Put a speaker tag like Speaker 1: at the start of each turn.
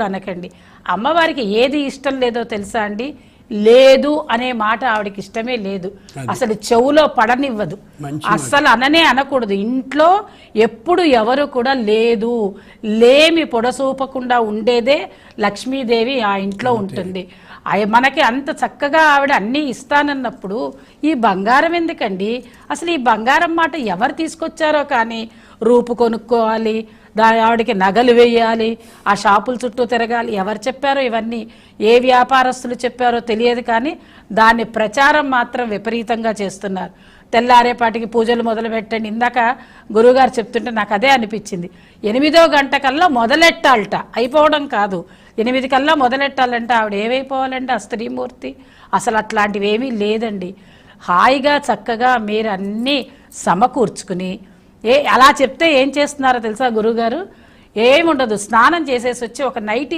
Speaker 1: అనకండి. అమ్మవారికి ఏది ఇష్టం లేదో తెలుసా అండి? లేదు అనే మాట ఆవిడకి ఇష్టమే లేదు. అసలు చెవులో పడనివ్వదు. అస్సలు అననే అనకూడదు. ఇంట్లో ఎప్పుడు ఎవరు కూడా లేదు లేమి పొడసూపకుండా ఉండేదే లక్ష్మీదేవి ఆ ఇంట్లో ఉంటుంది. మనకి అంత చక్కగా ఆవిడ అన్నీ ఇస్తానన్నప్పుడు ఈ బంగారం ఎందుకండి? అసలు ఈ బంగారం మాట ఎవరు తీసుకొచ్చారో కానీ రూపు కొనుక్కోవాలి, ఆవిడకి నగలు వేయాలి, ఆ షాపుల చుట్టూ తిరగాలి, ఎవరు చెప్పారో ఇవన్నీ, ఏ వ్యాపారస్తులు చెప్పారో తెలియదు కానీ దాన్ని ప్రచారం మాత్రం విపరీతంగా చేస్తున్నారు. తెల్లారేపాటికి పూజలు మొదలు పెట్టండి. ఇందాక గురువుగారు చెప్తుంటే నాకు అదే అనిపించింది. 8వ గంట కల్లా మొదలెట్టాలట, అయిపోవడం కాదు. 8 కల్లా మొదలెట్టాలంటే ఆవిడ ఏమైపోవాలంటే ఆ స్త్రీమూర్తి. అసలు అట్లాంటివి ఏమీ లేదండి. హాయిగా చక్కగా మీరు అన్నీ సమకూర్చుకుని అలా చెప్తే ఏం చేస్తున్నారో తెలుసా గురువుగారు? ఏముండదు, స్నానం చేసేసి వచ్చి ఒక నైటీ